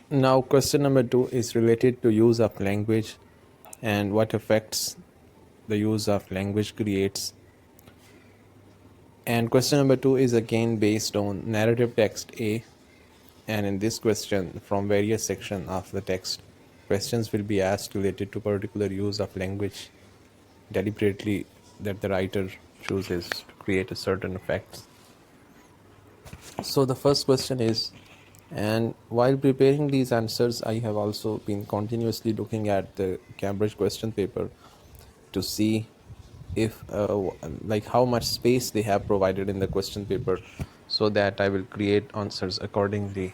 Now, question number 2 is related to use of language and what effects the use of language creates. And question number 2 is again based on narrative text A. And in this question, from various sections of the text, questions will be asked related to particular use of language deliberately that the writer chooses to create a certain effects. So the first question is, and while preparing these answers, I have also been continuously looking at the Cambridge question paper to see if like how much space they have provided in the question paper, so that I will create answers accordingly.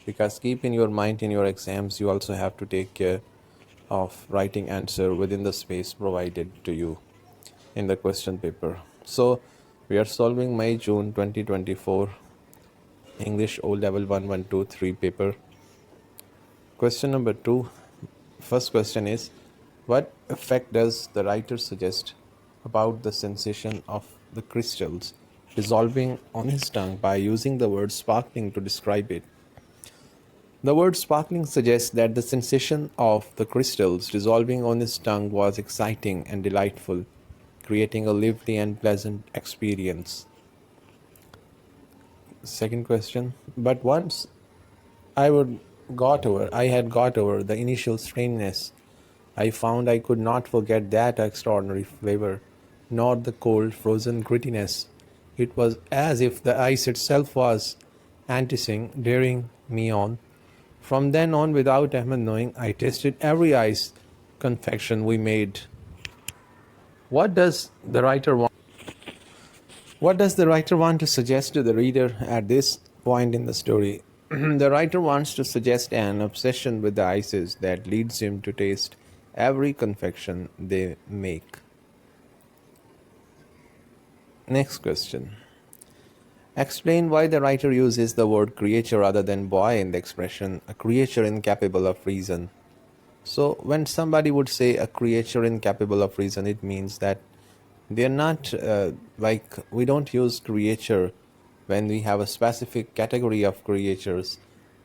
Because keep in your mind, in your exams you also have to take care of writing answer within the space provided to you in the question paper. So we are solving May June 2024 English O level 1123 paper. Question number 2. First question is, what effect does the writer suggest about the sensation of the crystals dissolving on his tongue by using the word sparkling to describe it? The word sparkling suggests that the sensation of the crystals dissolving on his tongue was exciting and delightful, creating a lively and pleasant experience. Second question, but once I had got over the initial strangeness, I found I could not forget that extraordinary flavor, nor the cold, frozen grittiness. It was as if the ice itself was anticing, daring me on. From then on, without Ahmed knowing, I tasted every ice confection we made. What does the writer want? What does the writer want to suggest to the reader at this point in the story? The writer wants to suggest an obsession with the ices that leads him to taste every confection they make. Next question. Explain why the writer uses the word creature rather than boy in the expression a creature incapable of reason. So, when somebody would say a creature incapable of reason, it means that they're not like we don't use creature when we have a specific category of creatures,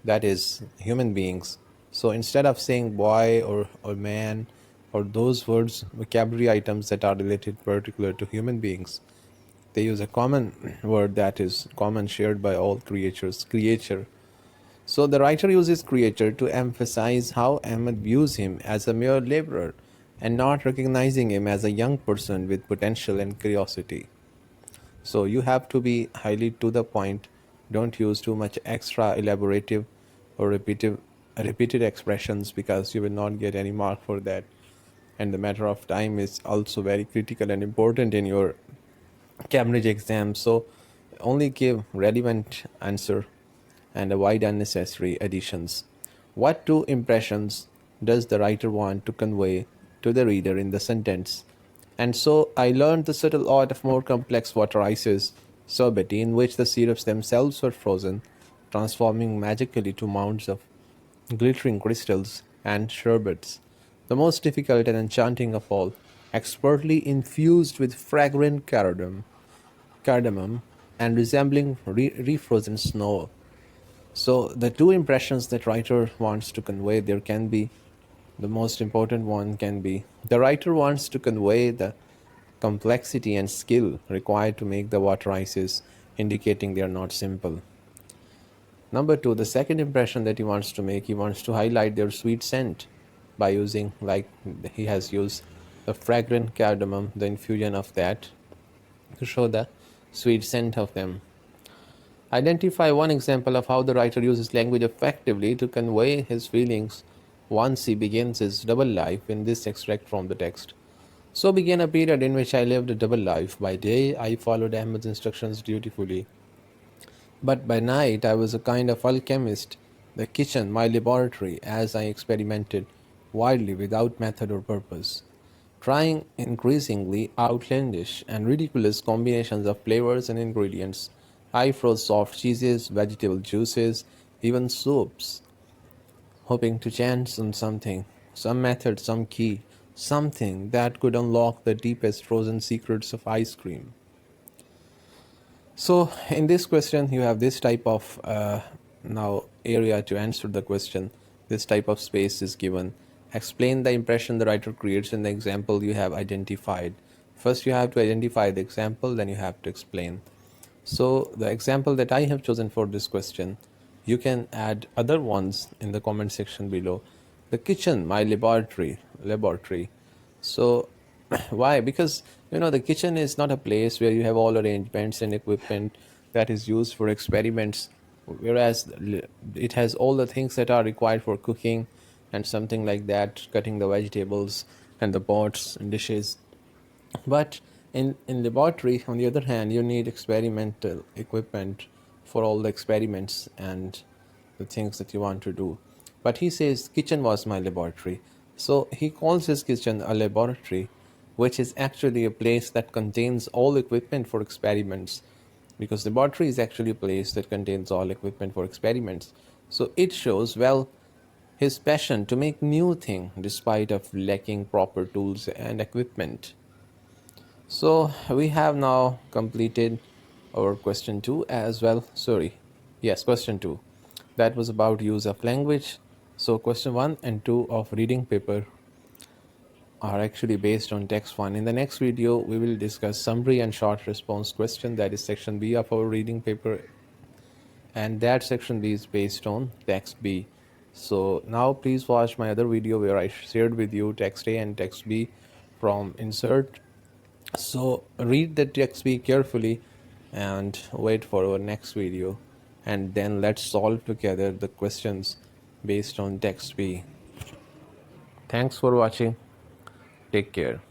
that is human beings. So instead of saying boy or man or those words, vocabulary items that are related particular to human beings, they use a common word that is common, shared by all creatures, creature. So the writer uses creature to emphasize how Ahmed views him as a mere laborer and not recognizing him as a young person with potential and curiosity. So you have to be highly to the point. Don't use too much extra elaborative or repeated expressions, because you will not get any mark for that. And the matter of time is also very critical and important in your Cambridge exam. So only give relevant answer and avoid unnecessary additions. What two impressions does the writer want to convey to the reader in the sentence? And so I learned the subtle art of more complex water ices, sorbet, in which the syrups themselves were frozen, transforming magically to mounds of glittering crystals and sherbets. The most difficult and enchanting of all, expertly infused with fragrant cardamom and resembling refrozen snow. So the two impressions that writer wants to convey, there can be the most important one can be the writer wants to convey the complexity and skill required to make the water ices, indicating they are not simple. Number two, the second impression that he wants to make, he wants to highlight their sweet scent by using, like he has used the fragrant cardamom, the infusion of that to show the sweet scent of them. Identify one example of how the writer uses language effectively to convey his feelings once he begins his double life in this extract from the text. So began a period in which I lived a double life. By day, I followed Ahmed's instructions dutifully. But by night, I was a kind of alchemist, the kitchen, my laboratory, as I experimented wildly without method or purpose, trying increasingly outlandish and ridiculous combinations of flavors and ingredients. I froze soft cheeses, vegetable juices, even soups, hoping to chance on something, some method, some key, something that could unlock the deepest frozen secrets of ice cream. So in this question, you have this type of now area to answer the question. this type of space is given. Explain the impression the writer creates in the example you have identified. First, you have to identify the example, then you have to explain. So, the example that I have chosen for this question, you can add other ones in the comment section below. The kitchen, my laboratory. So, why? Because the kitchen is not a place where you have all arrangements and equipment that is used for experiments, whereas it has all the things that are required for cooking and something like that, cutting the vegetables and the pots and dishes. But in laboratory, on the other hand, you need experimental equipment for all the experiments and the things that you want to do. But he says kitchen was my laboratory. So he calls his kitchen a laboratory, which is actually a place that contains all equipment for experiments. Because laboratory is actually a place that contains all equipment for experiments. So it shows, well, his passion to make new thing despite of lacking proper tools and equipment. So we have now completed our question 2 as well. Sorry. Yes, question 2. That was about use of language. So question 1 and 2 of reading paper are actually based on text 1. In the next video, we will discuss summary and short response question, that is section B of our reading paper, and that section B is based on text B. So now please watch my other video where I shared with you text A and text B from insert. So read the text B carefully and wait for our next video, and then let's solve together the questions based on text B. Thanks for watching. Take care.